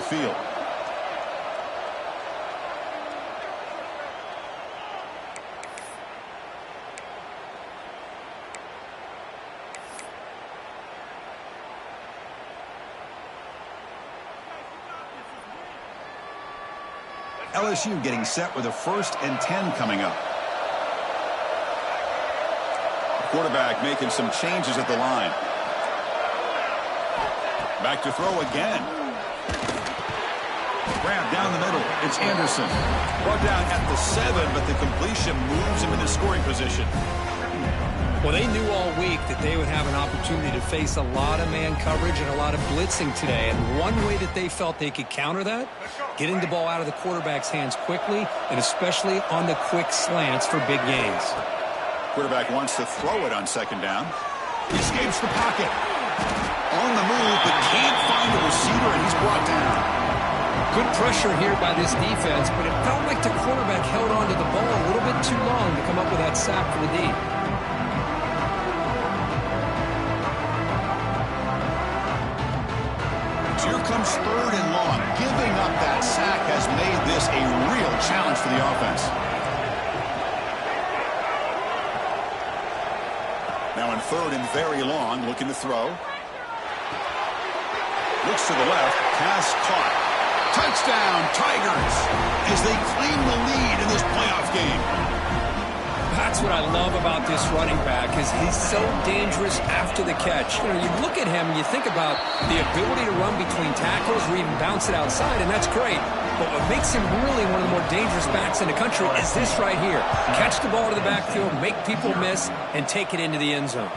field. LSU getting set with a 1st and 10 coming up. The quarterback making some changes at the line. Back to throw again. Grab down the middle. It's Anderson. Brought down at the 7, but the completion moves him into scoring position. Well, they knew all week that they would have an opportunity to face a lot of man coverage and a lot of blitzing today. And one way that they felt they could counter that, getting the ball out of the quarterback's hands quickly, and especially on the quick slants for big gains. Quarterback wants to throw it on 2nd down. He escapes the pocket. On the move, but can't find a receiver, and he's brought down. Good pressure here by this defense, but it felt like the quarterback held on to the ball a little bit too long to come up with that sack for the D. Here comes 3rd and long. Giving up that sack has made this a real challenge for the offense. Now in 3rd and very long, looking to throw. Looks to the left. Pass caught. Touchdown, Tigers, as they claim the lead in this playoff game. That's what I love about this running back, is he's so dangerous after the catch. You know, you look at him and you think about the ability to run between tackles or even bounce it outside, and that's great. But what makes him really one of the more dangerous backs in the country is this right here. Catch the ball to the backfield, make people miss, and take it into the end zone.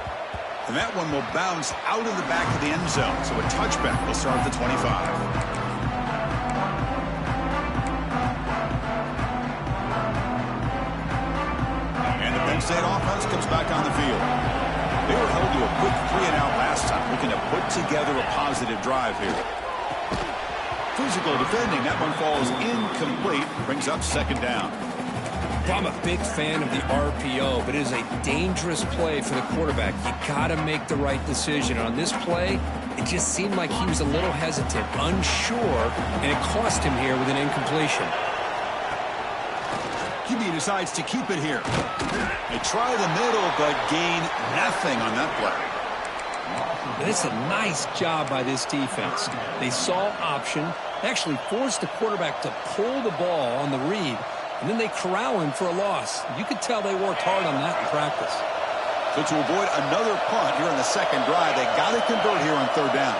And that one will bounce out of the back of the end zone, so a touchback will start at the 25. State offense comes back on the field. They were held to a quick 3-and-out last time, looking to put together a positive drive here. Physical defending, that one falls incomplete, brings up 2nd down. I'm a big fan of the RPO, but it is a dangerous play for the quarterback. You got to make the right decision. On this play, it just seemed like he was a little hesitant, unsure, and it cost him here with an incompletion. QB decides to keep it here. They try the middle, but gain nothing on that play. And it's a nice job by this defense. They saw option, actually forced the quarterback to pull the ball on the read, and then they corral him for a loss. You could tell they worked hard on that in practice. So to avoid another punt here in the 2nd drive, they got to convert here on 3rd down.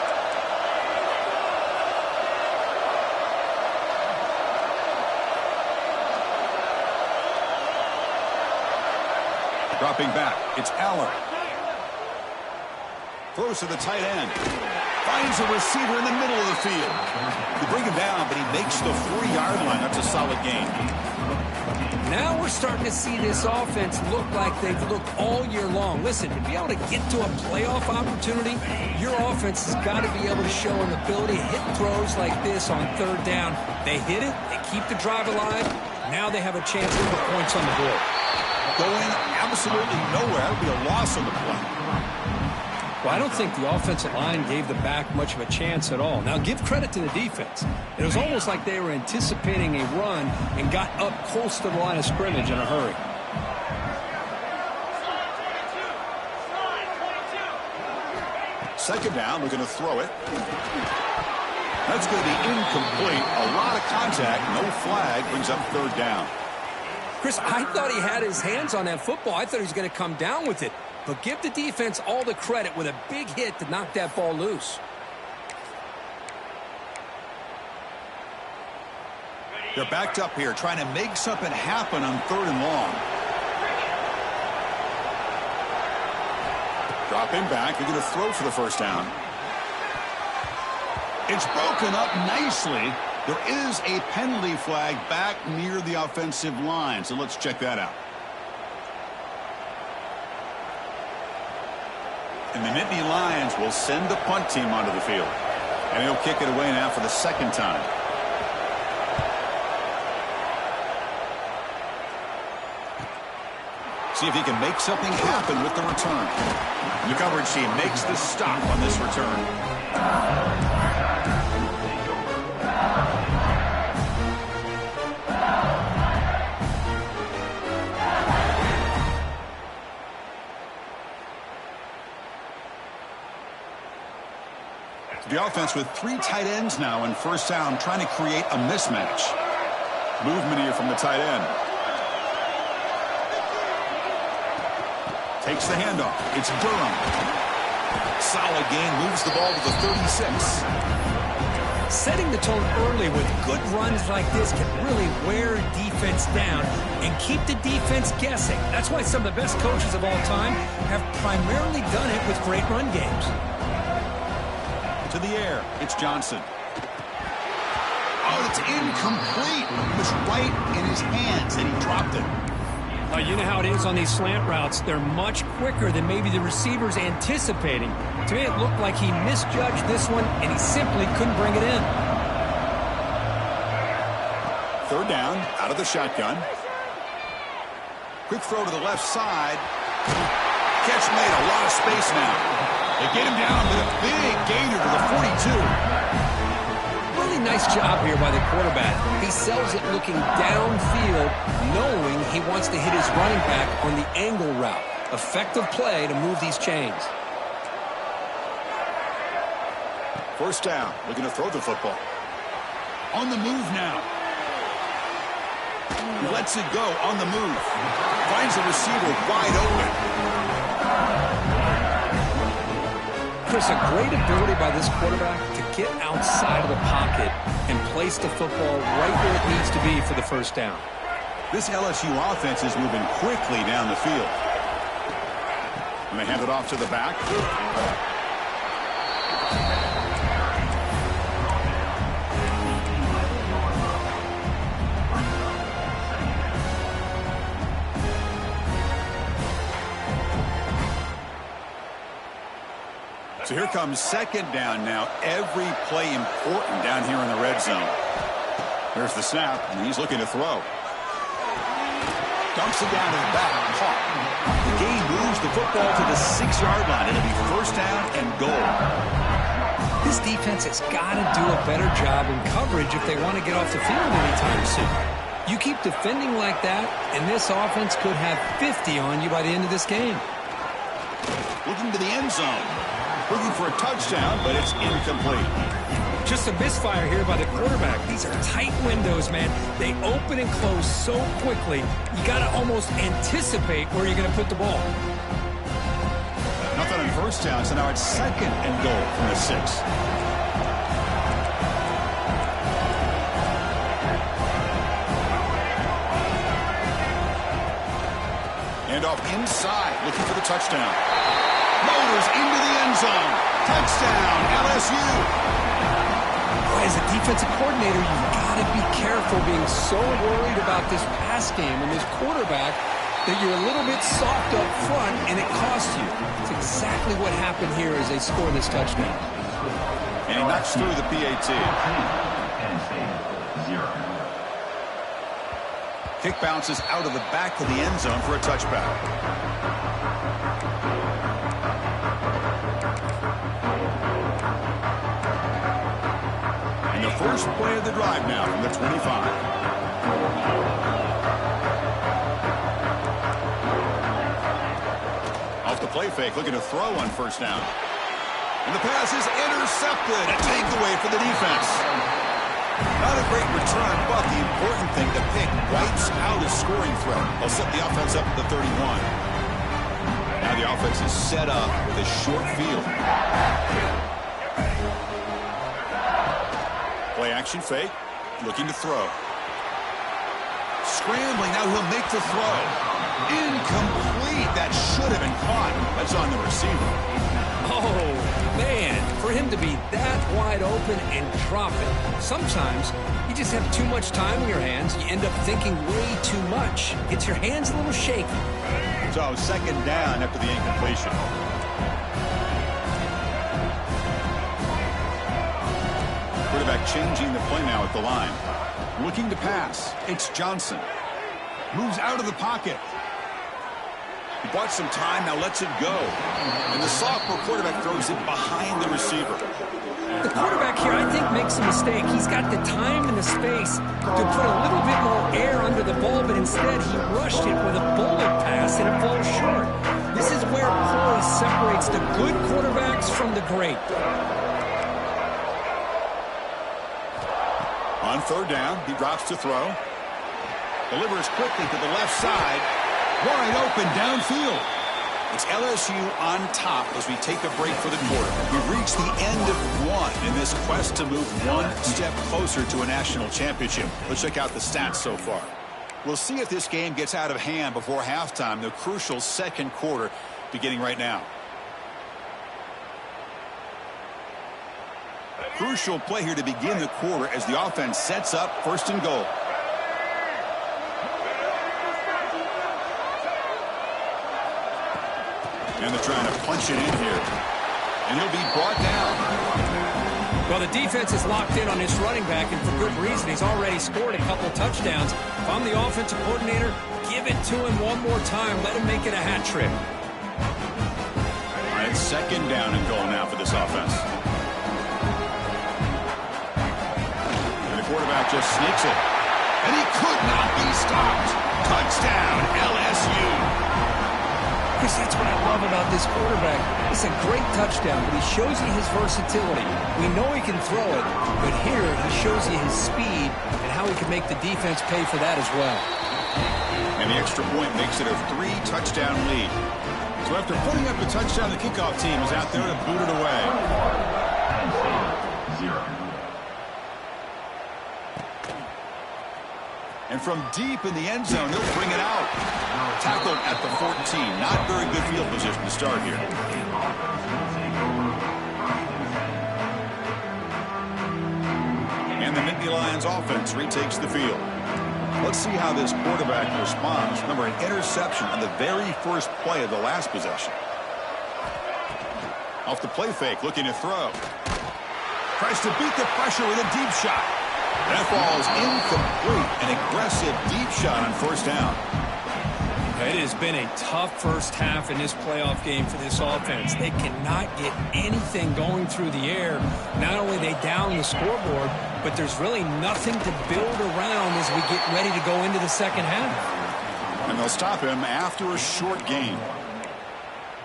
Dropping back, it's Aller. Throws to the tight end. Finds a receiver in the middle of the field. They bring him down, but he makes the 3-yard line. That's a solid gain. Now we're starting to see this offense look like they've looked all year long. Listen, to be able to get to a playoff opportunity, your offense has got to be able to show an ability to hit throws like this on 3rd down. They hit it, they keep the drive alive. Now they have a chance to put points on the board. Going absolutely nowhere. That would be a loss on the play. Well, I don't think the offensive line gave the back much of a chance at all. Now, give credit to the defense. It was almost like they were anticipating a run and got up close to the line of scrimmage in a hurry. Second down, looking to throw it. That's going to be incomplete. A lot of contact, no flag, brings up 3rd down. Chris, I thought he had his hands on that football. I thought he was going to come down with it. But give the defense all the credit with a big hit to knock that ball loose. They're backed up here, trying to make something happen on 3rd and long. Dropping back, they're going to throw for the 1st down. It's broken up nicely. There is a penalty flag back near the offensive line, so let's check that out. And the Nittany Lions will send the punt team onto the field. And he'll kick it away now for the 2nd time. See if he can make something happen with the return. The coverage team makes the stop on this return. The offense with 3 tight ends now in first down, trying to create a mismatch. Movement here from the tight end. Takes the handoff. It's Durham. Solid gain, moves the ball to the 36. Setting the tone early with good runs like this can really wear a defense down and keep the defense guessing. That's why some of the best coaches of all time have primarily done it with great run games. To the air, it's Johnson. Oh, it's incomplete. It was right in his hands, and he dropped it. You know how it is on these slant routes. They're much quicker than maybe the receiver's anticipating. To me, it looked like he misjudged this one, and he simply couldn't bring it in. Third down, out of the shotgun. Quick throw to the left side. Catch made, a lot of space now. They get him down with a big gainer to the 42. Really nice job here by the quarterback. He sells it looking downfield, knowing he wants to hit his running back on the angle route. Effective play to move these chains. First down, looking to throw the football. On the move now. Lets it go on the move. Finds the receiver wide open. Chris, a great ability by this quarterback to get outside of the pocket and place the football right where it needs to be for the first down. This LSU offense is moving quickly down the field. And they hand it off to the back. So here comes second down now. Every play important down here in the red zone. Here's the snap, and he's looking to throw. Dumps it down to the back. Caught. The game moves the football to the 6-yard line. It'll be first down and goal. This defense has got to do a better job in coverage if they want to get off the field anytime soon. You keep defending like that, and this offense could have 50 on you by the end of this game. Looking to the end zone. Looking for a touchdown, but it's incomplete. Just a misfire here by the quarterback. These are tight windows, man. They open and close so quickly, you got to almost anticipate where you're going to put the ball. Nothing on first down, so now it's second and goal from the 6. And off inside, looking for the touchdown. Motors into the end zone. Touchdown, LSU. As a defensive coordinator, you've got to be careful being so worried about this pass game and this quarterback that you're a little bit soft up front and it costs you. It's exactly what happened here as they score this touchdown. And he knocks through the PAT. Kick bounces out of the back of the end zone for a touchback. And the first play of the drive now from the 25. Off the play fake, looking to throw on first down. And the pass is intercepted. A takeaway for the defense. Not a great return, but the important thing, the pick wipes out a scoring threat. They'll set the offense up at the 31. Now the offense is set up with a short field. Play action fake, looking to throw. Scrambling, now he'll make the throw. Incomplete, that should have been caught. That's on the receiver. Oh, man, for him to be that wide open and drop it. Sometimes you just have too much time in your hands. You end up thinking way too much. Gets your hands a little shaky. So second down after the incompletion. Quarterback changing the play now at the line. Looking to pass. It's Johnson. Moves out of the pocket. He bought some time, now lets it go. And the sophomore quarterback throws it behind the receiver. The quarterback here, I think, makes a mistake. He's got the time and the space to put a little bit more air under the ball, but instead he rushed it with a bullet pass and it falls short. This is where poise separates the good quarterbacks from the great. On third down, he drops to throw. Delivers quickly to the left side. Wide open downfield. It's LSU on top as we take a break for the quarter. We've reached the end of one in this quest to move one step closer to a national championship. Let's check out the stats so far. We'll see if this game gets out of hand before halftime, the crucial second quarter beginning right now. Crucial play here to begin the quarter as the offense sets up first and goal. And they're trying to punch it in here. And he'll be brought down. Well, the defense is locked in on this running back, and for good reason. He's already scored a couple touchdowns. If I'm the offensive coordinator, give it to him one more time. Let him make it a hat trick. All right, second down and goal now for this offense. And the quarterback just sneaks it. And he could not be stopped. Touchdown, LSU. Chris, that's what I love about this quarterback. It's a great touchdown, but he shows you his versatility. We know he can throw it, but here he shows you his speed and how he can make the defense pay for that as well. And the extra point makes it a 3-touchdown lead. So after putting up a touchdown, the kickoff team is out there to boot it away. 0. And from deep in the end zone, he'll bring it out. Tackled at the 14. Not very good field position to start here. And the Nittany Lions offense retakes the field. Let's see how this quarterback responds. Remember, an interception on the very first play of the last possession. Off the play fake, looking to throw. Tries to beat the pressure with a deep shot. That falls incomplete. An aggressive deep shot on first down. It has been a tough first half in this playoff game for this offense. They cannot get anything going through the air. Not only they down the scoreboard, but there's really nothing to build around as we get ready to go into the second half. And they'll stop him after a short gain.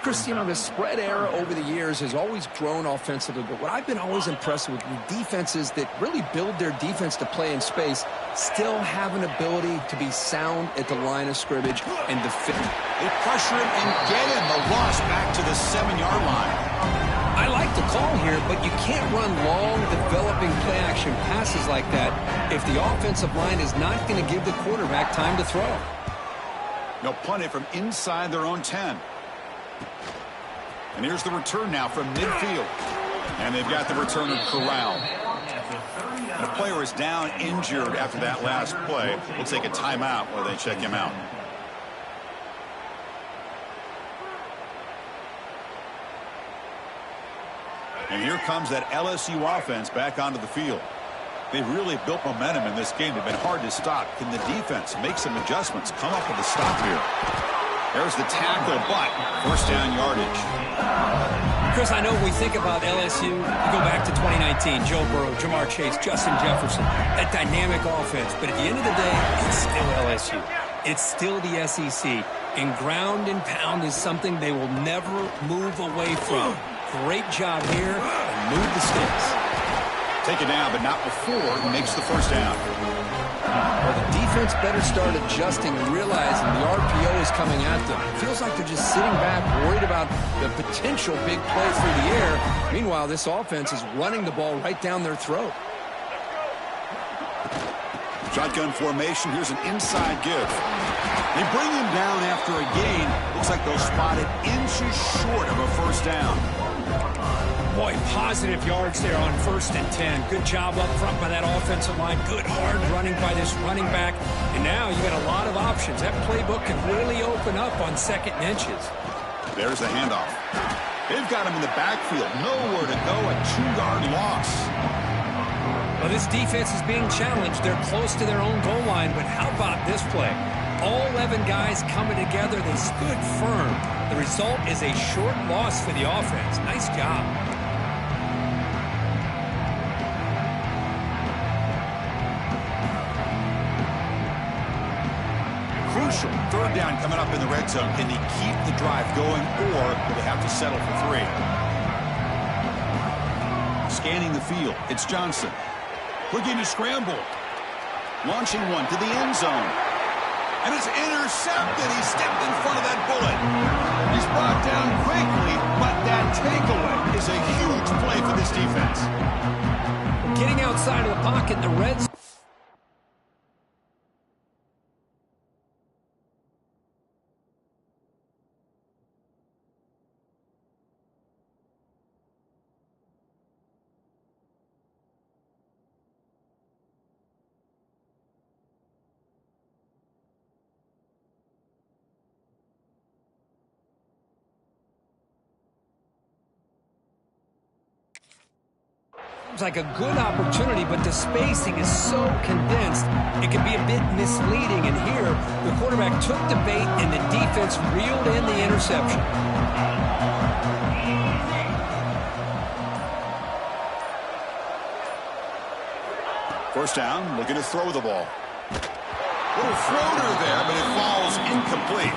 Chris, you know, the spread era over the years has always grown offensively, but what I've been always impressed with defenses that really build their defense to play in space still have an ability to be sound at the line of scrimmage and defend. They pressure him and get him. The loss back to the 7-yard line. I like the call here, but you can't run long, developing play-action passes like that if the offensive line is not going to give the quarterback time to throw. They'll punt it from inside their own 10. And here's the return now from midfield. And they've got the returner corralled. The player is down injured after that last play. We'll take a timeout while they check him out. And here comes that LSU offense back onto the field. They've really built momentum in this game. They've been hard to stop. Can the defense make some adjustments? Come up with a stop here. There's the tackle, but first down yardage. Chris, I know when we think about LSU, you go back to 2019, Joe Burrow, Jamar Chase, Justin Jefferson, that dynamic offense. But at the end of the day, it's still LSU. It's still the SEC. And ground and pound is something they will never move away from. Great job here, and move the sticks. Take it down, but not before he makes the first down. Well, the defense better start adjusting and realizing the RPO is coming at them. It feels like they're just sitting back, worried about the potential big play through the air. Meanwhile, this offense is running the ball right down their throat. Shotgun formation. Here's an inside give. They bring him down after a gain. Looks like they'll spot it inches short of a first down. Boy, positive yards there on 1st and 10. Good job up front by that offensive line. Good hard running by this running back. And now you got a lot of options. That playbook can really open up on 2nd and inches. There's the handoff. They've got him in the backfield. Nowhere to go. A 2-yard loss. Well, this defense is being challenged. They're close to their own goal line. But how about this play? All 11 guys coming together. They stood firm. The result is a short loss for the offense. Nice job. Crucial. 3rd down coming up in the red zone. Can they keep the drive going, or will they have to settle for 3? Scanning the field. It's Johnson. Looking to scramble. Launching one to the end zone. And it's intercepted. He stepped in front of that bullet. He's brought down quickly, but that takeaway is a huge play for this defense. Getting outside of the pocket, the Reds. It's like a good opportunity, but the spacing is so condensed, it can be a bit misleading. And here, the quarterback took the bait, and the defense reeled in the interception. First down, looking to throw the ball. Little floater there, but it falls incomplete.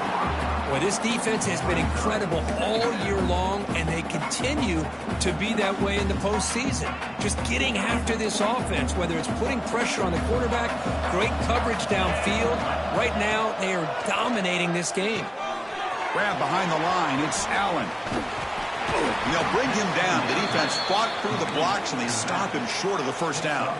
Well, this defense has been incredible all year long, and they continue to be that way in the postseason. Just getting after this offense, whether it's putting pressure on the quarterback, great coverage downfield. Right now, they are dominating this game. Grab behind the line. It's Allen. And they'll bring him down. The defense fought through the blocks, and they stop him short of the first down.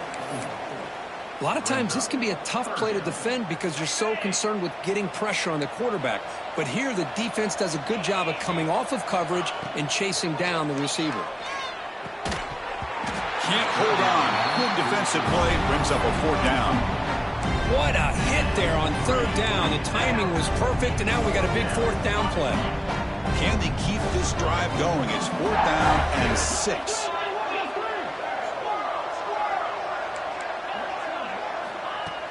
A lot of times this can be a tough play to defend because you're so concerned with getting pressure on the quarterback. But here the defense does a good job of coming off of coverage and chasing down the receiver. Can't hold on. Good defensive play. Brings up a fourth down. What a hit there on third down. The timing was perfect, and now we got a big fourth down play. Can they keep this drive going? It's fourth down and 6.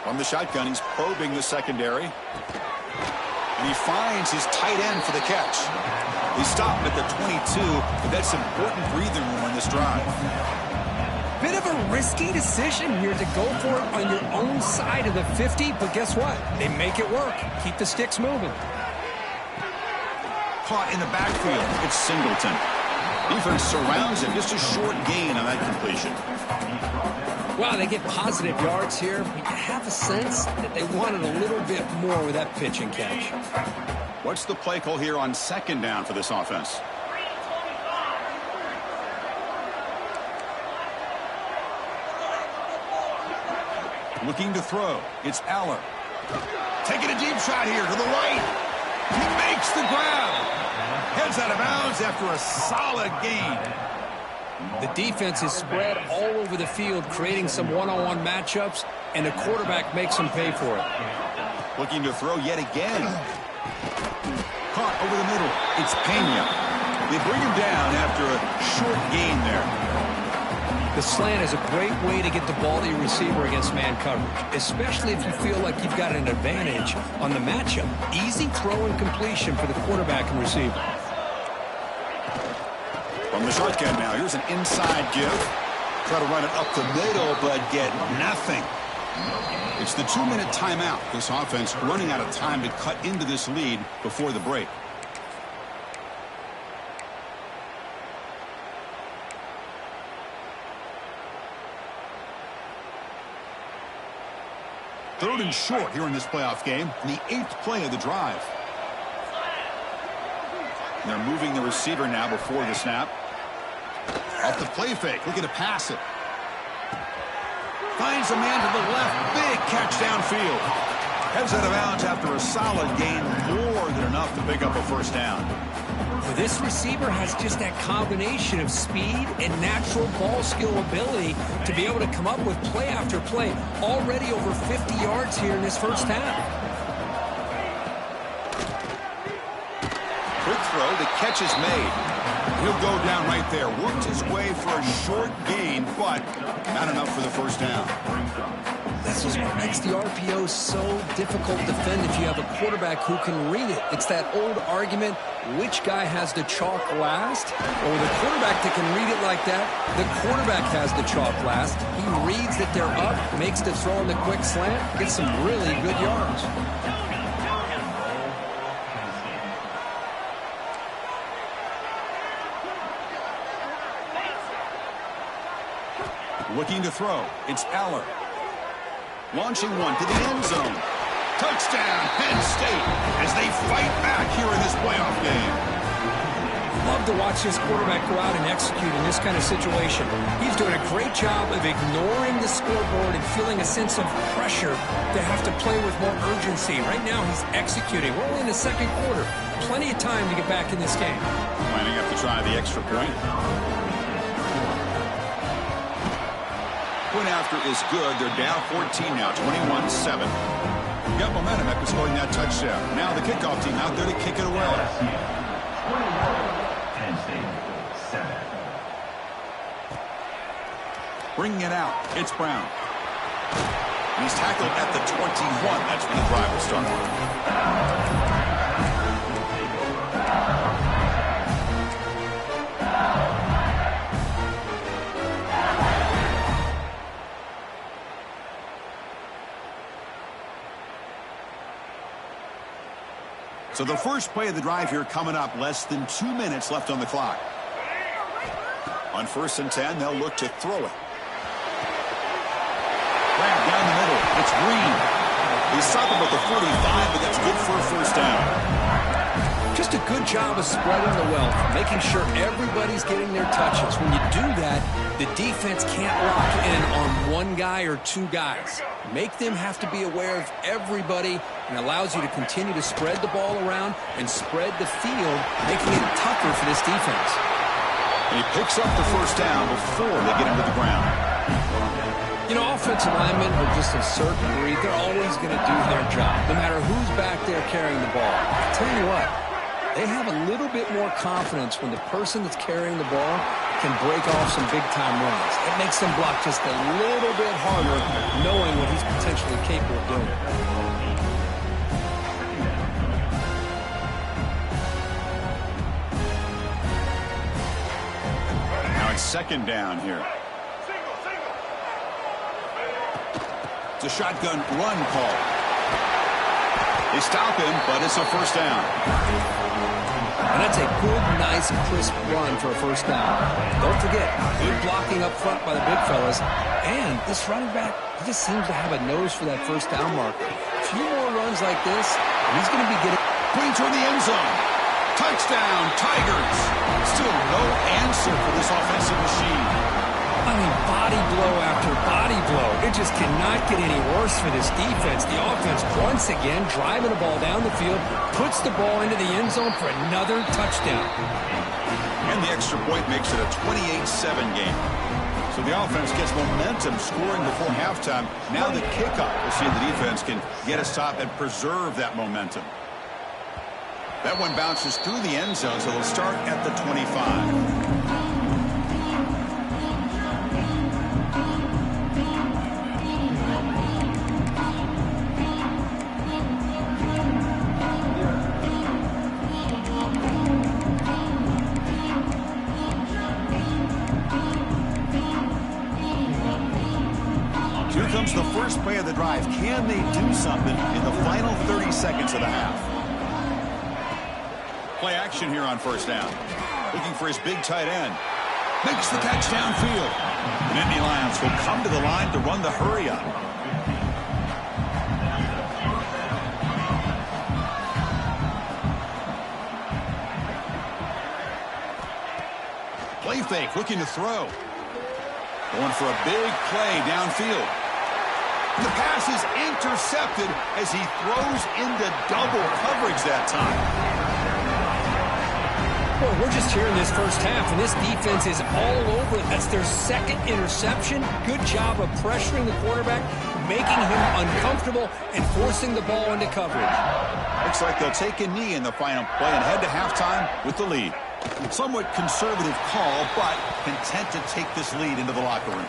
From the shotgun, he's probing the secondary. And he finds his tight end for the catch. He stopped at the 22, but that's important breathing room on this drive. Bit of a risky decision here to go for it on your own side of the 50, but guess what? They make it work. Keep the sticks moving. Caught in the backfield. It's Singleton. Defense surrounds him. Just a short gain on that completion. Wow, they get positive yards here. But you have a sense that they wanted a little bit more with that pitch and catch. What's the play call here on second down for this offense? Looking to throw. It's Aller. Taking a deep shot here to the right. He makes the grab. Heads out of bounds after a solid gain. The defense is spread all over the field, creating some one-on-one matchups, and the quarterback makes them pay for it. Looking to throw yet again. Caught over the middle. It's Pena. They bring him down after a short gain there. The slant is a great way to get the ball to your receiver against man coverage, especially if you feel like you've got an advantage on the matchup. Easy throw and completion for the quarterback and receiver. From the shotgun now, here's an inside give. Try to run it up the middle, but get nothing. It's the 2-minute timeout. This offense running out of time to cut into this lead before the break. Third and short here in this playoff game, the 8th play of the drive. And they're moving the receiver now before the snap. Off the play fake, looking to pass it. Finds a man to the left, big catch downfield. Heads out of bounds after a solid gain, more than enough to pick up a first down. This receiver has just that combination of speed and natural ball skill ability to be able to come up with play after play. Already over 50 yards here in this first half. Quick throw, the catch is made. He'll go down right there. Worked his way for a short gain, but not enough for the first down. This is what makes the RPO so difficult to defend if you have a quarterback who can read it. It's that old argument, which guy has the chalk last? Well, with a quarterback that can read it like that, the quarterback has the chalk last. He reads that they're up, makes the throw in the quick slant, gets some really good yards. Looking to throw. It's Aller. Launching one to the end zone. Touchdown, Penn State, as they fight back here in this playoff game. Love to watch this quarterback go out and execute in this kind of situation. He's doing a great job of ignoring the scoreboard and feeling a sense of pressure to have to play with more urgency. Right now, he's executing. We're only in the second quarter. Plenty of time to get back in this game. Lining up to try the extra point. Point after is good. They're down 14 now, 21-7. Got momentum after scoring that touchdown. Now the kickoff team out there to kick it away. Bringing it out, it's Brown. He's tackled at the 21. That's when the drive will start. So the first play of the drive here coming up, less than 2 minutes left on the clock. On 1st and 10, they'll look to throw it. Down the middle, it's Green. He's stopped him at the 45, but that's good for a first down. Just a good job of spreading the wealth, making sure everybody's getting their touches. When you do that, the defense can't lock in on one guy or two guys. Make them have to be aware of everybody, and allows you to continue to spread the ball around and spread the field, making it tougher for this defense. And he picks up the first down before they get him to the ground. You know, offensive linemen are just a certain breed. They're always going to do their job, no matter who's back there carrying the ball. I'll tell you what, they have a little bit more confidence when the person that's carrying the ball can break off some big-time runs. It makes them block just a little bit harder, knowing what he's potentially capable of doing. Now it's second down here. A shotgun run call. They stop him, but it's a first down. And that's a good, nice, crisp run for a first down. Don't forget, good blocking up front by the big fellas. And this running back, he just seems to have a nose for that first down marker. A few more runs like this, and he's going to be getting... Putting toward the end zone. Touchdown, Tigers. Still no answer for this offensive machine. I mean, body blow after body blow. It just cannot get any worse for this defense. The offense, once again, driving the ball down the field, puts the ball into the end zone for another touchdown. And the extra point makes it a 28-7 game. So the offense gets momentum scoring before halftime. Now the kickoff. We'll see if the defense can get a stop and preserve that momentum. That one bounces through the end zone, so it'll start at the 25. Here comes the first play of the drive. Can they do something in the final 30 seconds of the half? Play action here on first down. Looking for his big tight end. Makes the catch downfield. The Nittany Lions will come to the line to run the hurry up. Play fake, looking to throw. Going for a big play downfield. The pass is intercepted as he throws into double coverage that time. Well, we're just here in this first half, and this defense is all over it. That's their second interception. Good job of pressuring the quarterback, making him uncomfortable, and forcing the ball into coverage. Looks like they'll take a knee in the final play and head to halftime with the lead. Somewhat conservative call, but content to take this lead into the locker room.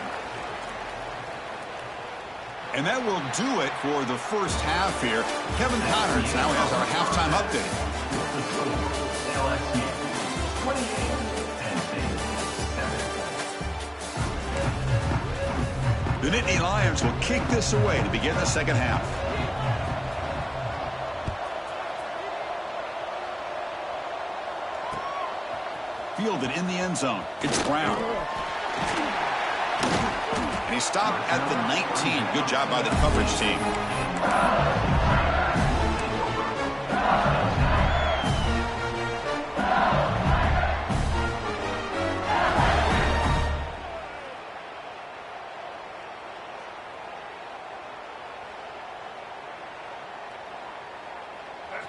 And that will do it for the first half here. Kevin Connors now has our halftime update. The Nittany Lions will kick this away to begin the second half. Fielded in the end zone. It's Brown. he stopped at the 19. Good job by the coverage team.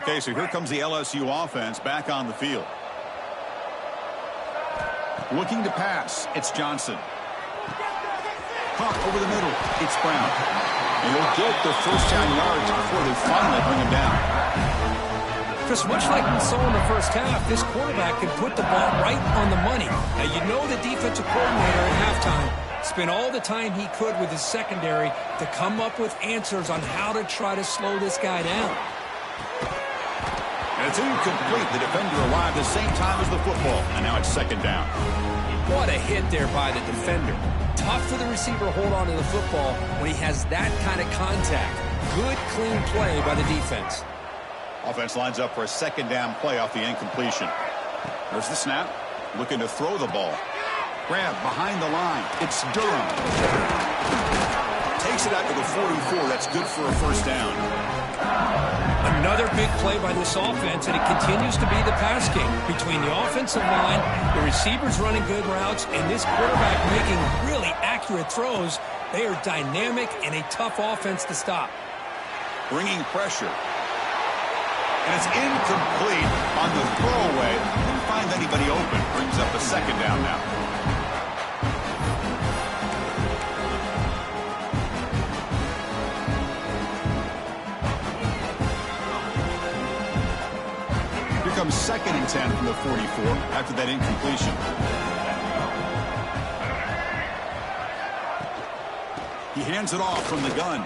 Okay, so here comes the LSU offense back on the field. Looking to pass, it's Johnson. Caught over the middle, it's Brown. And he'll get the first down yards before they finally bring him down. Chris, much like we saw in the first half, this quarterback can put the ball right on the money. Now, you know the defensive coordinator at halftime spent all the time he could with his secondary to come up with answers on how to try to slow this guy down. And it's incomplete. The defender arrived at the same time as the football. And now it's second down. What a hit there by the defender. Tough for the receiver to hold on to the football when he has that kind of contact. Good, clean play by the defense. Offense lines up for a second down play off the incompletion. There's the snap. Looking to throw the ball. Grab behind the line. It's Durham. Takes it out to the 44. That's good for a first down. Another big play by this offense, and it continues to be the pass game between the offensive line, the receivers running good routes, and this quarterback making really accurate throws. They are dynamic and a tough offense to stop. Bringing pressure. And it's incomplete on the throwaway. Didn't find anybody open. Brings up a second down now. Comes second and 10 from the 44 after that incompletion. He hands it off from the gun.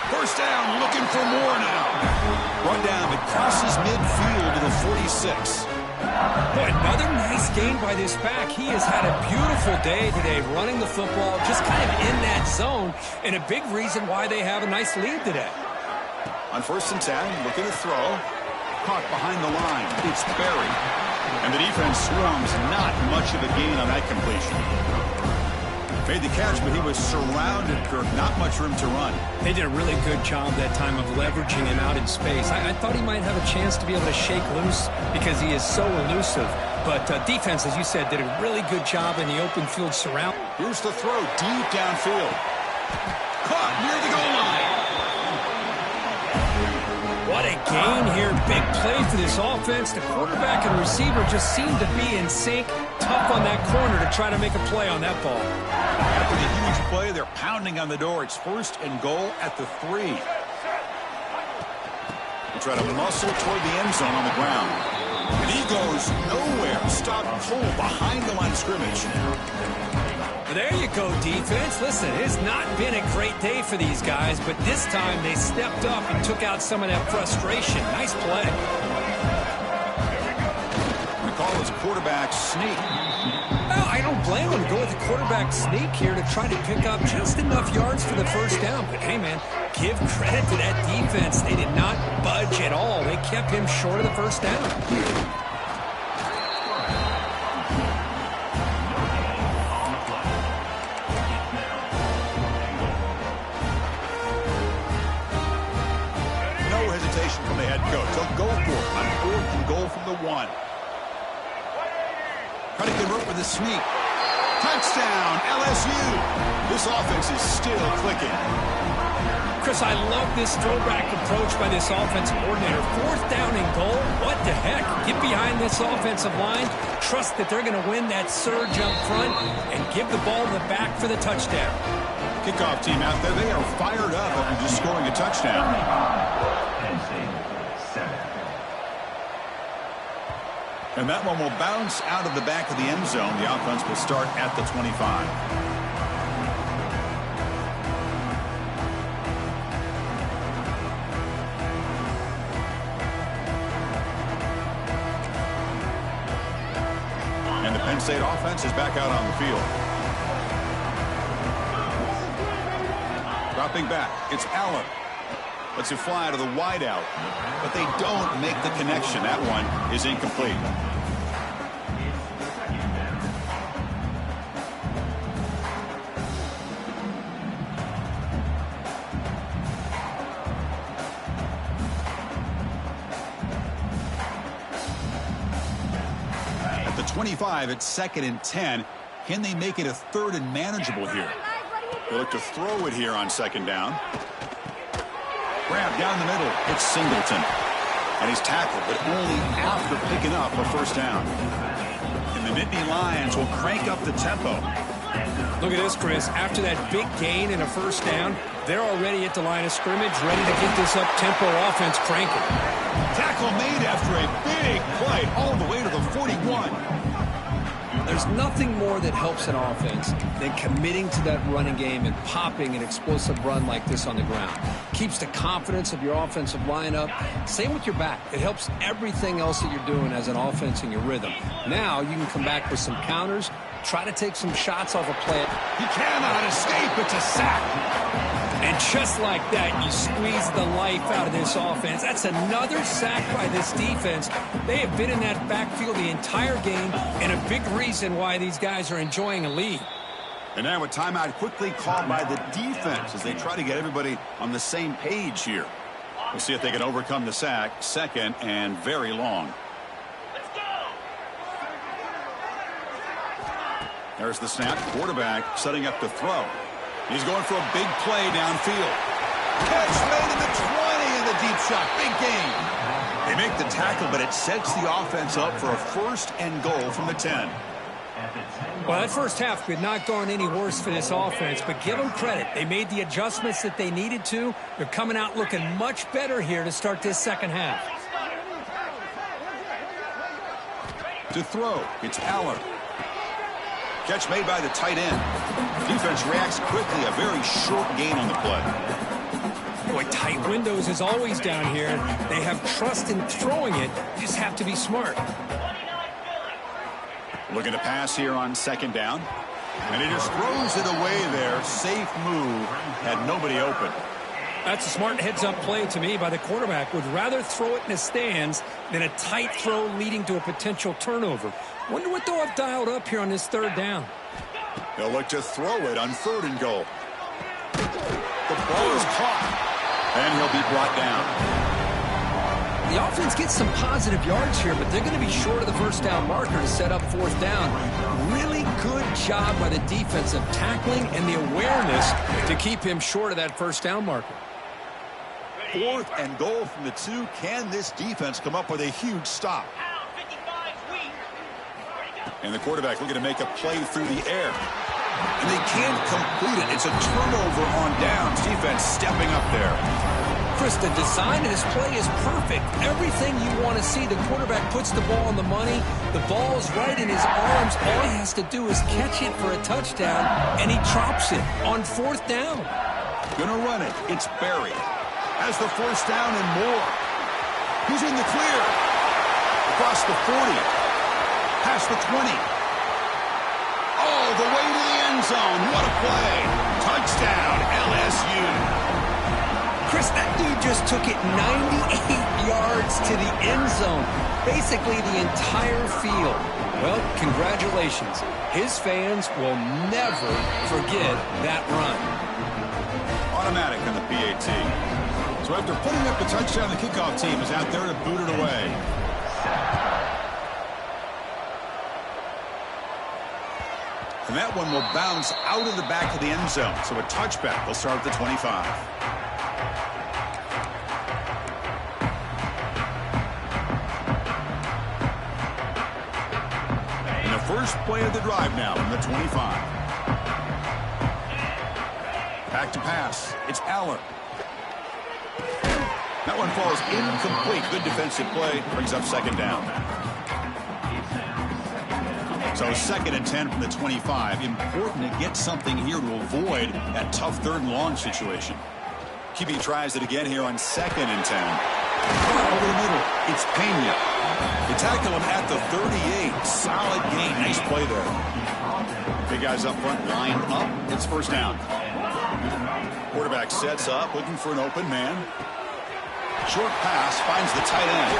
First down, looking for more now. Run down, it crosses midfield to the 46. Boy, another nice gain by this back. He has had a beautiful day today running the football, just kind of in that zone, and a big reason why they have a nice lead today. On first and 10, looking to throw. Caught behind the line. It's Berry. And the defense swarms. Not much of a gain on that completion. Made the catch, but he was surrounded, Kirk. Not much room to run. They did a really good job that time of leveraging him out in space. I thought he might have a chance to be able to shake loose because he is so elusive. But defense, as you said, did a really good job in the open field surround. Here's the throw deep downfield. Caught near the goal line. What a gain here. Big play for this offense. The quarterback and receiver just seem to be in sync. Tough on that corner to try to make a play on that ball. After the huge play, they're pounding on the door. It's first and goal at the 3. They try to muscle toward the end zone on the ground. And he goes nowhere. Stop pull behind the line of scrimmage. There you go, defense. Listen, it has not been a great day for these guys, but this time they stepped up and took out some of that frustration. Nice play. We call this quarterback sneak. Well, I don't blame him to go with the quarterback sneak here to try to pick up just enough yards for the first down. But, hey, man, give credit to that defense. They did not budge at all. They kept him short of the first down. From the head coach. They'll go for it on fourth and goal from the 1. Trying to convert with a sneak. Touchdown, LSU. This offense is still clicking. Chris, I love this throwback approach by this offensive coordinator. Fourth down and goal. What the heck? Get behind this offensive line. Trust that they're going to win that surge up front and give the ball to the back for the touchdown. Kickoff team out there. They are fired up after just scoring a touchdown. And that one will bounce out of the back of the end zone. The offense will start at the 25. And the Penn State offense is back out on the field. Dropping back, it's Allen. Lets it fly to the wideout, but they don't make the connection. That one is incomplete. 25 at 2nd and 10. Can they make it a 3rd and manageable here? They look to throw it here on 2nd down. Grab down the middle. It's Singleton. And he's tackled, but only after picking up a 1st down. And the Nittany Lions will crank up the tempo. Look at this, Chris. After that big gain and a 1st down, they're already at the line of scrimmage, ready to get this up-tempo offense cranking. Tackle made after a big play all the way to the 41. There's nothing more that helps an offense than committing to that running game and popping an explosive run like this on the ground. Keeps the confidence of your offensive line up. Same with your back. It helps everything else that you're doing as an offense in your rhythm. Now you can come back with some counters, try to take some shots off a play. He cannot escape. It's a sack. And just like that, you squeeze the life out of this offense. That's another sack by this defense. They have been in that backfield the entire game, and a big reason why these guys are enjoying a lead. And now a timeout quickly called by the defense as they try to get everybody on the same page here. We'll see if they can overcome the sack. 2nd and very long. There's the snap. Quarterback setting up to throw. He's going for a big play downfield. Catch made in the 20 in the deep shot. Big gain. They make the tackle, but it sets the offense up for a 1st and goal from the 10. Well, that first half could not gone any worse for this offense, but give them credit. They made the adjustments that they needed to. They're coming out looking much better here to start this 2nd half. To throw, it's Aller. Catch made by the tight end. Defense reacts quickly. A very short gain on the play. Boy, tight windows is always down here. They have trust in throwing it. Just have to be smart. Looking to pass here on 2nd down. And he just throws it away there. Safe move. Had nobody open. That's a smart heads-up play to me by the quarterback. Would rather throw it in the stands than a tight throw leading to a potential turnover. Wonder what they'll have dialed up here on this 3rd down. They'll look to throw it on 3rd and goal. The ball is caught. And he'll be brought down. The offense gets some positive yards here, but they're going to be short of the 1st down marker to set up 4th down. Really good job by the defense of tackling and the awareness to keep him short of that 1st down marker. 4th and goal from the 2. Can this defense come up with a huge stop? And the quarterback looking to make a play through the air. And they can't complete it. It's a turnover on downs. Defense stepping up there. Chris, the design of this play is perfect. Everything you want to see. The quarterback puts the ball on the money. The ball's right in his arms. All he has to do is catch it for a touchdown, and he drops it on 4th down. Gonna run it. It's Barry. Has the 1st down and more. He's in the clear. Across the 40. Past the 20. All the way to the end zone. What a play. Touchdown, LSU. Chris, that dude just took it 98 yards to the end zone. Basically the entire field. Well, congratulations. His fans will never forget that run. Automatic on the PAT. So after putting up the touchdown, the kickoff team is out there to boot it away. And that one will bounce out of the back of the end zone. So a touchback will start at the 25. And the first play of the drive now from the 25. Back to pass. It's Aller. That one falls incomplete. Good defensive play. Brings up 2nd down. So 2nd and 10 from the 25. Important to get something here to avoid that tough 3rd and long situation. QB tries it again here on 2nd and 10. Over the middle, it's Pena. They tackle him at the 38. Solid gain. Nice play there. Big guys up front lined up. It's 1st down. Quarterback sets up, looking for an open man. Short pass, finds the tight end.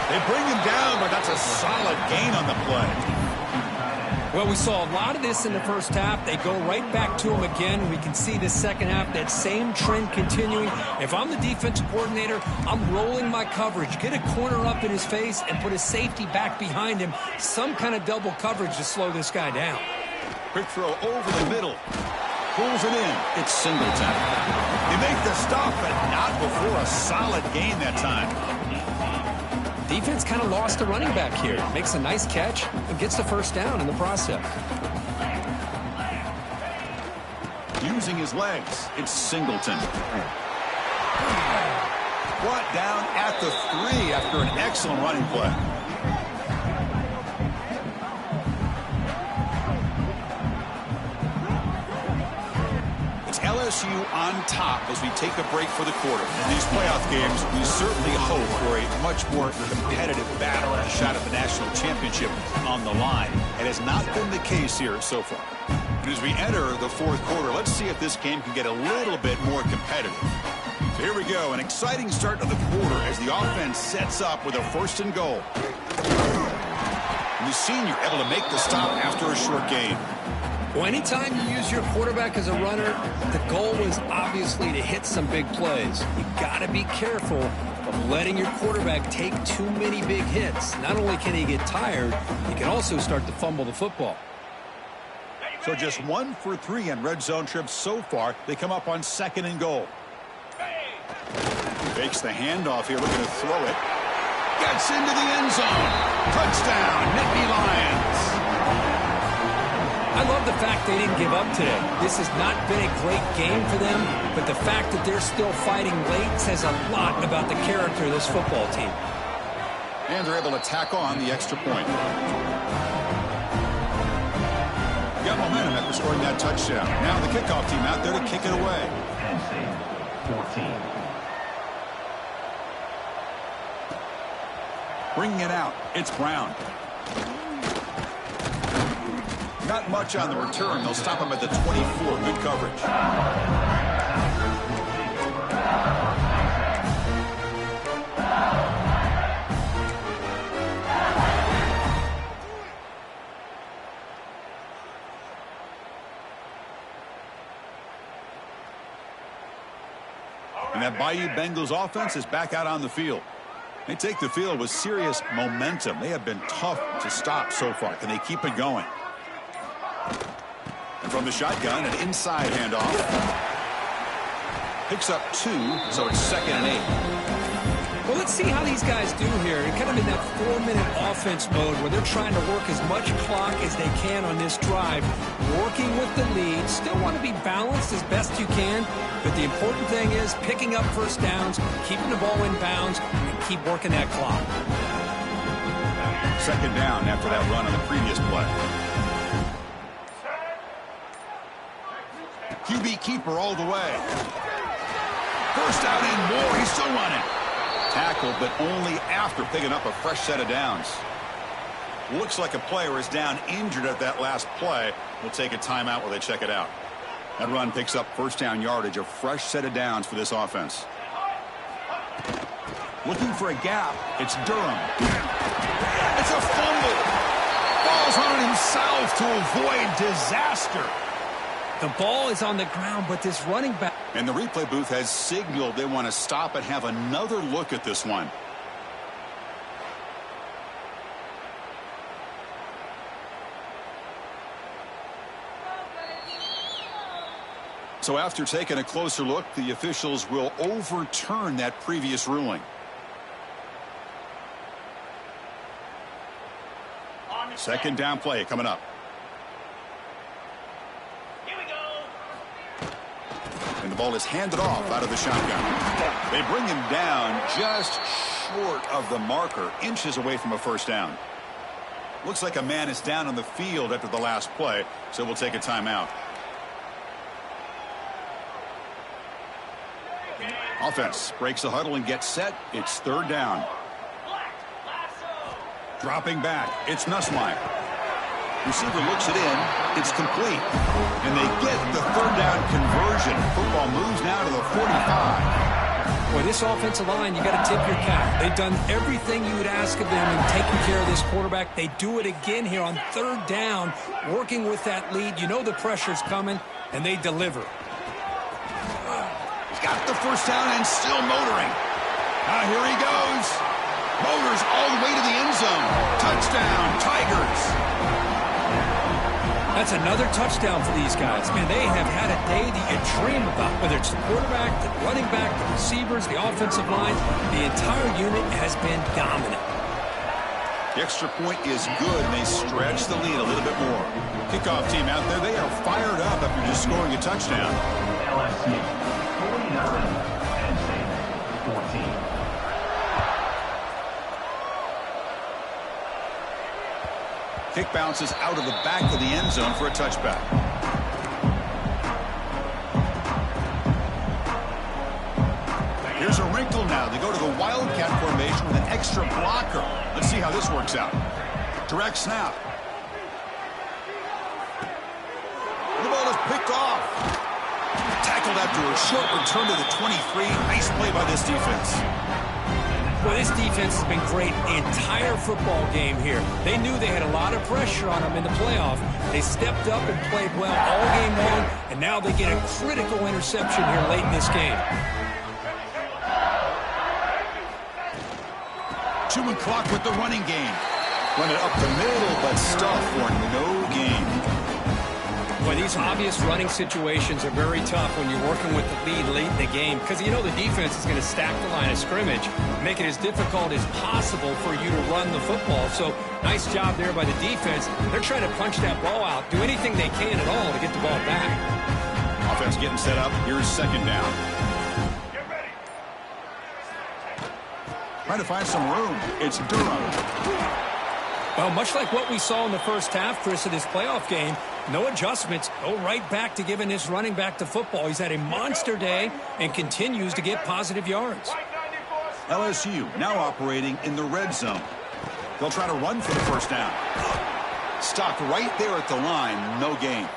They bring him down, but that's a solid gain on the play. Well, we saw a lot of this in the first half. They go right back to him again. We can see the second half, that same trend continuing. If I'm the defensive coordinator, I'm rolling my coverage. Get a corner up in his face and put a safety back behind him. Some kind of double coverage to slow this guy down. Quick throw over the middle. Pulls it in. It's Singleton. They make the stop, but not before a solid gain that time. Defense kind of lost the running back here. Makes a nice catch and gets the first down in the process. Using his legs, it's Singleton. Brought down at the 3 after an excellent running play. LSU on top as we take a break for the quarter. In these playoff games, we certainly hope for a much more competitive battle and a shot at the national championship on the line. It has not been the case here so far. And as we enter the fourth quarter, let's see if this game can get a little bit more competitive. So here we go, an exciting start to the quarter as the offense sets up with a 1st and goal. And the senior able to make the stop after a short gain. Well, anytime you use your quarterback as a runner, the goal is obviously to hit some big plays. You got to be careful of letting your quarterback take too many big hits. Not only can he get tired, he can also start to fumble the football. So just 1 for 3 on red zone trips so far. They come up on 2nd and goal. Fakes the handoff here, looking to throw it. Gets into the end zone. Touchdown, Nittany Lions. I love the fact they didn't give up today. This has not been a great game for them, but the fact that they're still fighting late says a lot about the character of this football team. And they're able to tack on the extra point. Got momentum after scoring that touchdown. Now the kickoff team out there to kick it away. 14. Bringing it out, it's Brown. Not much on the return. They'll stop him at the 24. Good coverage. And that Bayou Bengals offense is back out on the field. They take the field with serious momentum. They have been tough to stop so far. Can they keep it going? And from the shotgun, an inside handoff. Picks up 2, so it's 2nd and 8. Well, let's see how these guys do here. They're kind of in that 4-minute offense mode where they're trying to work as much clock as they can on this drive, working with the lead. Still want to be balanced as best you can, but the important thing is picking up first downs, keeping the ball in bounds, and keep working that clock. 2nd down after that run on the previous play. QB keeper all the way. First out and more. He's still running. Tackle, but only after picking up a fresh set of downs. Looks like a player is down injured at that last play. We'll take a timeout while they check it out. That run picks up first down yardage, a fresh set of downs for this offense. Looking for a gap. It's Durham. It's a fumble. Falls on it himself to avoid disaster. The ball is on the ground, but this running back... And the replay booth has signaled they want to stop and have another look at this one. So after taking a closer look, the officials will overturn that previous ruling. Second down play coming up. And the ball is handed off out of the shotgun. They bring him down just short of the marker, inches away from a first down. Looks like a man is down on the field after the last play, so we'll take a timeout. Offense breaks the huddle and gets set. It's 3rd down. Dropping back, it's Nussmeier. Receiver looks it in. It's complete. And they get the 3rd down conversion. Football moves now to the 45. Well, this offensive line, you got to tip your cap. They've done everything you would ask of them in taking care of this quarterback. They do it again here on third down, working with that lead. You know the pressure's coming, and they deliver. He's got the first down and still motoring. Here he goes. Motors all the way to the end zone. Touchdown, Tigers. That's another touchdown for these guys. Man, they have had a day that you dream about, whether it's the quarterback, the running back, the receivers, the offensive line. The entire unit has been dominant. The extra point is good, and they stretch the lead a little bit more. Kickoff team out there, they are fired up after just scoring a touchdown. LSU, 49, Penn State, 14. Kick bounces out of the back of the end zone for a touchback. Here's a wrinkle now. They go to the Wildcat formation with an extra blocker. Let's see how this works out. Direct snap. The ball is picked off. Tackled after a short return to the 23. Nice play by this defense. Well, this defense has been great the entire football game here. They knew they had a lot of pressure on them in the playoff. They stepped up and played well all game long, and now they get a critical interception here late in this game. 2 clock with the running game. Run it up the middle, but stuff for no gain. Well, these obvious running situations are very tough when you're working with the lead late in the game because you know the defense is going to stack the line of scrimmage, make it as difficult as possible for you to run the football. So nice job there by the defense. They're trying to punch that ball out, do anything they can at all to get the ball back. Offense getting set up. Here's second down. Trying to find some room. It's Durham. Well, much like what we saw in the first half, Chris, of this playoff game, no adjustments. Go right back to giving this running back the football. He's had a monster day and continues to get positive yards. LSU now operating in the red zone. They'll try to run for the first down. Stopped right there at the line, no gain.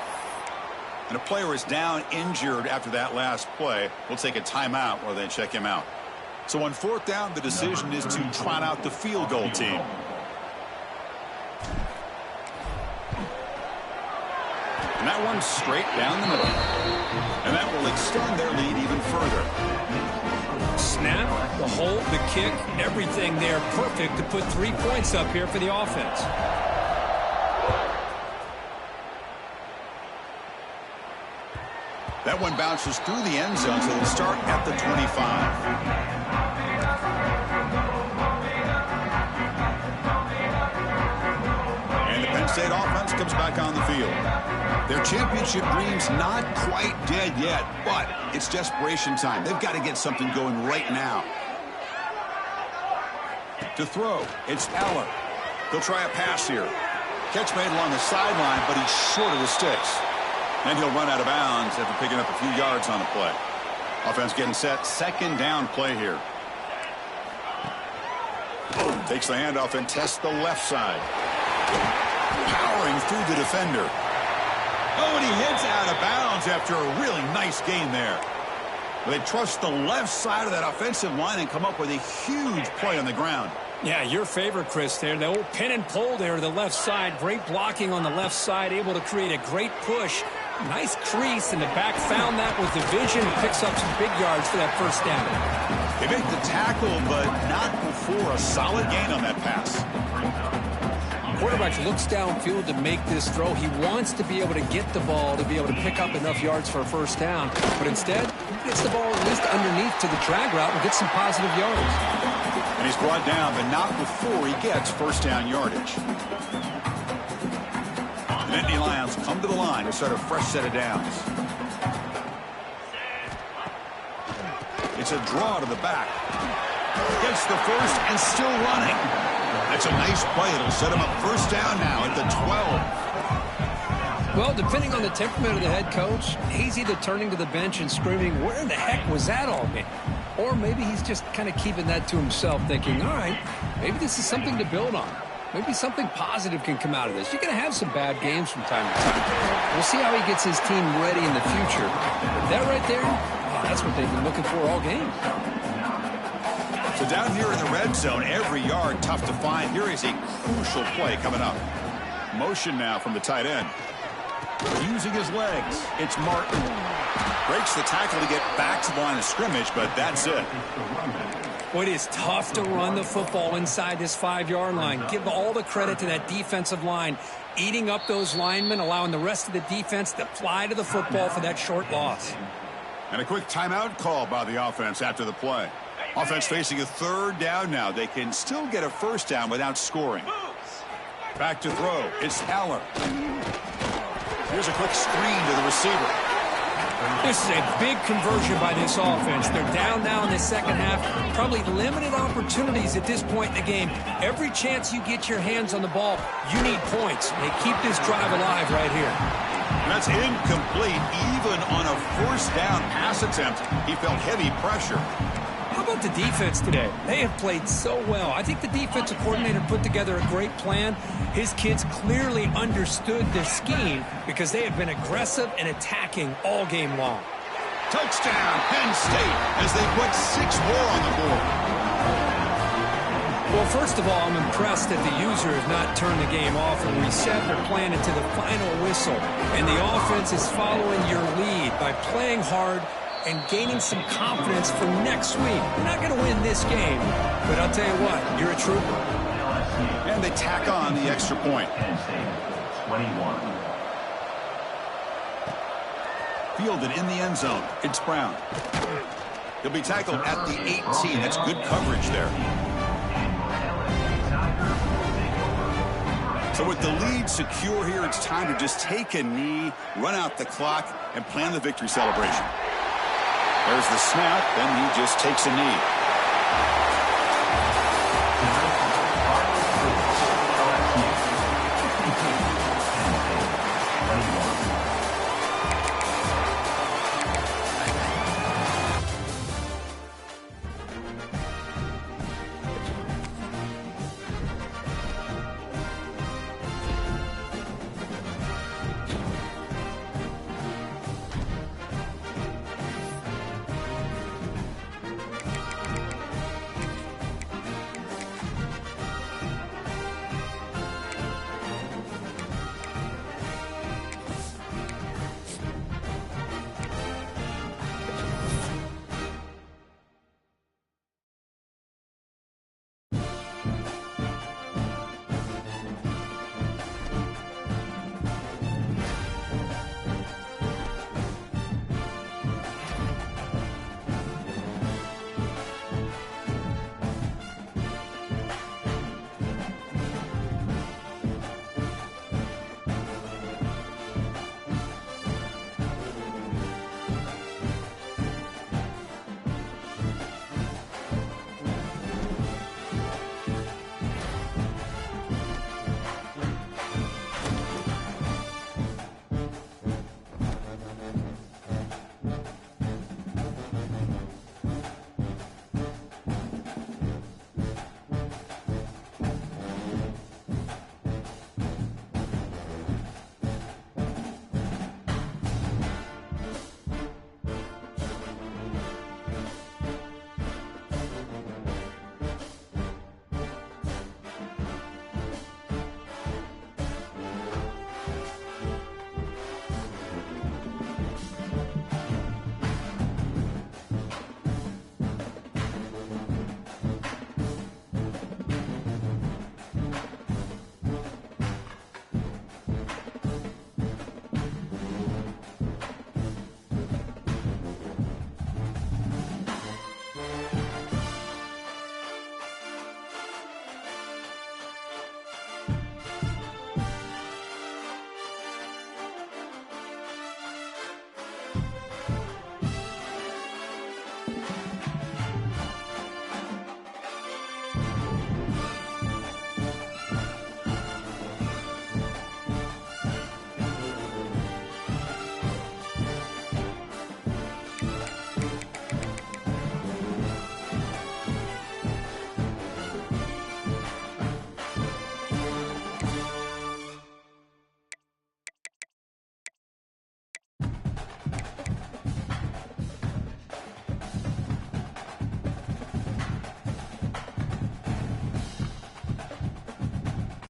And a player is down injured after that last play. We'll take a timeout while they check him out. So on fourth down, the decision is to trot out the field goal team. And that one's straight down the middle. And that will extend their lead even further. Snap, the hold, the kick, everything there perfect to put 3 points up here for the offense. That one bounces through the end zone, so they'll start at the 25. Penn State offense comes back on the field. Their championship dream's not quite dead yet, but it's desperation time. They've got to get something going right now. To throw, it's Aller. He'll try a pass here. Catch made along the sideline, but he's short of the sticks. And he'll run out of bounds after picking up a few yards on the play. Offense getting set. Second down play here. Takes the handoff and tests the left side. Powering through the defender. Oh, and he heads out of bounds after a really nice gain there. They trust the left side of that offensive line and come up with a huge play on the ground. Yeah, your favorite, Chris, there. The old pin and pull there to the left side. Great blocking on the left side, able to create a great push. Nice crease, and the back found that with the vision and picks up some big yards for that first down. They make the tackle, but not before a solid gain on that pass. Quarterback looks downfield to make this throw. He wants to be able to get the ball to be able to pick up enough yards for a first down. But instead, he gets the ball at least underneath to the drag route and gets some positive yards. And he's brought down, but not before he gets first down yardage. The Nittany Lions come to the line to start a fresh set of downs. It's a draw to the back. Gets the first and still running. That's a nice play. It'll set him up first down now at the 12. Well, depending on the temperament of the head coach, he's either turning to the bench and screaming, where in the heck was that all game? Or maybe he's just kind of keeping that to himself, thinking, all right, maybe this is something to build on. Maybe something positive can come out of this. You're going to have some bad games from time to time. We'll see how he gets his team ready in the future. But that right there, oh, that's what they've been looking for all game. So down here in the red zone, every yard tough to find. Here is a crucial play coming up. Motion now from the tight end. Using his legs. It's Martin. Breaks the tackle to get back to the line of scrimmage, but that's it. Well, it is tough to run the football inside this 5-yard line. Give all the credit to that defensive line, eating up those linemen, allowing the rest of the defense to fly to the football for that short loss. And a quick timeout call by the offense after the play. Offense facing a third down now. They can still get a first down without scoring. Back to throw. It's Aller. Here's a quick screen to the receiver. This is a big conversion by this offense. They're down now in the second half. Probably limited opportunities at this point in the game. Every chance you get your hands on the ball, you need points. They keep this drive alive right here. That's incomplete. Even on a first down pass attempt, he felt heavy pressure. How about the defense today? They have played so well. I think the defensive coordinator put together a great plan. His kids clearly understood the scheme because they have been aggressive and attacking all game long. Touchdown, Penn State, as they put 6 more on the board. Well, first of all, I'm impressed that the user has not turned the game off and reset their plan into the final whistle. And the offense is following your lead by playing hard and gaining some confidence for next week. You're not going to win this game, but I'll tell you what, you're a trooper. And they tack on the extra point. Penn State, 21. Fielded in the end zone. It's Brown. He'll be tackled at the 18. That's good coverage there. So with the lead secure here, it's time to just take a knee, run out the clock, and plan the victory celebration. There's the snap, then he just takes a knee.